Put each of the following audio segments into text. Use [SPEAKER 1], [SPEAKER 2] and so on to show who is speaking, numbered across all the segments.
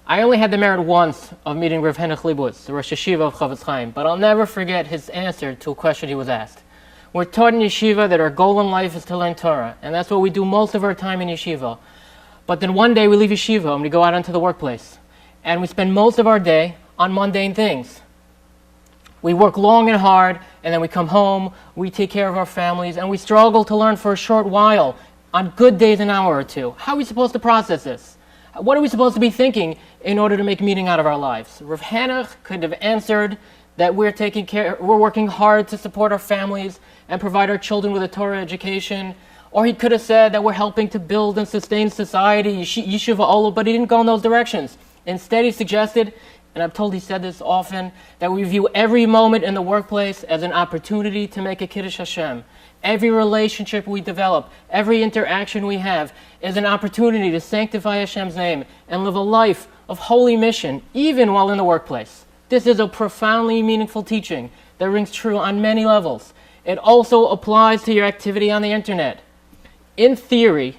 [SPEAKER 1] I only had the merit once of meeting Rav Henoch Leibowitz, the Rosh Yeshiva of Chavetz Chaim, but I'll never forget his answer to a question he was asked. We're taught in yeshiva that our goal in life is to learn Torah, and that's what we do most of our time in yeshiva. But then one day we leave yeshiva and we go out into the workplace, and we spend most of our day on mundane things. We work long and hard, and then we come home, we take care of our families, and we struggle to learn for a short while, on good days an hour or two. How are we supposed to process this? What are we supposed to be thinking in order to make meaning out of our lives? Rav Hanoch could have answered that we're working hard to support our families and provide our children with a Torah education. Or he could have said that we're helping to build and sustain society, yeshiva olu, but he didn't go in those directions. Instead, he suggested, and I'm told he said this often, that we view every moment in the workplace as an opportunity to make a Kiddush Hashem. Every relationship we develop, every interaction we have is an opportunity to sanctify Hashem's name and live a life of holy mission, even while in the workplace. This is a profoundly meaningful teaching that rings true on many levels. It also applies to your activity on the internet. In theory,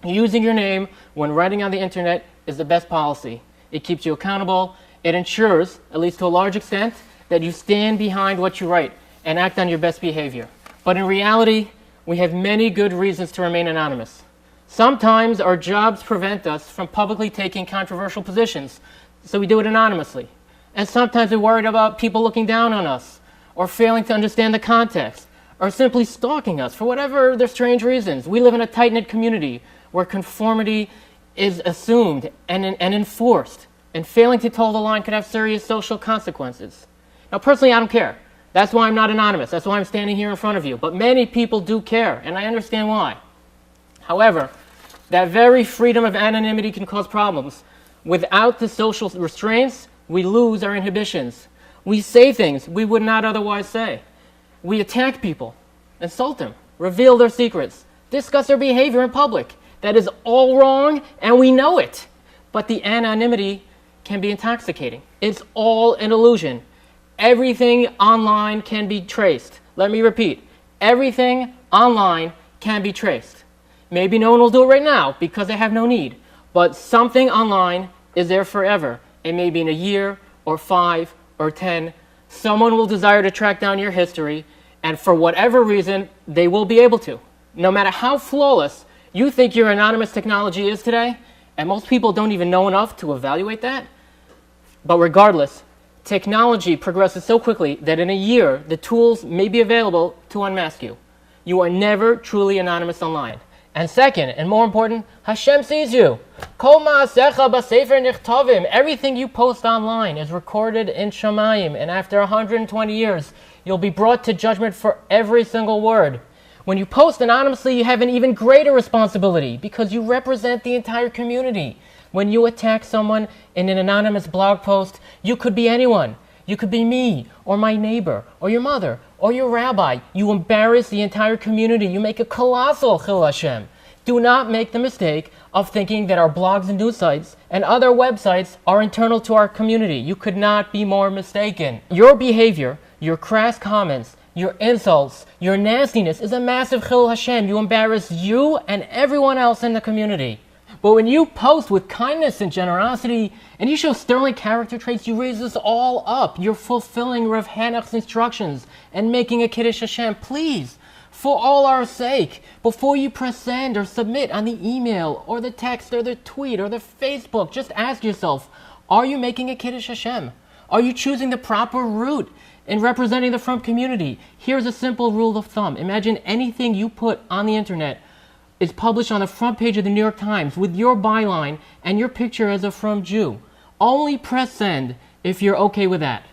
[SPEAKER 1] using your name when writing on the internet is the best policy. It keeps you accountable. It ensures, at least to a large extent, that you stand behind what you write and act on your best behavior. But in reality, we have many good reasons to remain anonymous. Sometimes our jobs prevent us from publicly taking controversial positions, so we do it anonymously. And sometimes we're worried about people looking down on us, or failing to understand the context, or simply stalking us for whatever their strange reasons. We live in a tight-knit community where conformity is assumed and enforced, and failing to toe the line could have serious social consequences. Now, personally, I don't care. That's why I'm not anonymous. That's why I'm standing here in front of you. But many people do care, and I understand why. However, that very freedom of anonymity can cause problems. Without the social restraints, we lose our inhibitions. We say things we would not otherwise say. We attack people, insult them, reveal their secrets, discuss their behavior in public. That is all wrong, and we know it. But the anonymity can be intoxicating. It's all an illusion. Everything online can be traced. Let me repeat. Everything online can be traced. Maybe no one will do it right now because they have no need. But something online is there forever. And maybe in a year or 5 or 10, someone will desire to track down your history, and for whatever reason, they will be able to. No matter how flawless you think your anonymous technology is today, and most people don't even know enough to evaluate that, but regardless, technology progresses so quickly that in a year, the tools may be available to unmask you. You are never truly anonymous online. And second, and more important, Hashem sees you. Kol ma'asecha b'sefer nichtavim. Everything you post online is recorded in Shamayim, and after 120 years, you'll be brought to judgment for every single word. When you post anonymously, you have an even greater responsibility because you represent the entire community. When you attack someone in an anonymous blog post, you could be anyone. You could be me, or my neighbor, or your mother, or your rabbi. You embarrass the entire community. You make a colossal chil Hashem. Do not make the mistake of thinking that our blogs and news sites and other websites are internal to our community. You could not be more mistaken. Your behavior, your crass comments, your insults, your nastiness is a massive chil Hashem. You embarrass you and everyone else in the community. But when you post with kindness and generosity, and you show sterling character traits, you raise us all up. You're fulfilling Rav Hanoch's instructions and making a Kiddush Hashem. Please, for all our sake, before you press send or submit on the email or the text or the tweet or the Facebook, just ask yourself, are you making a Kiddush Hashem? Are you choosing the proper route in representing the Frum community? Here's a simple rule of thumb. Imagine anything you put on the internet is published on the front page of the New York Times with your byline and your picture as a Frum Jew. Only press send if you're okay with that.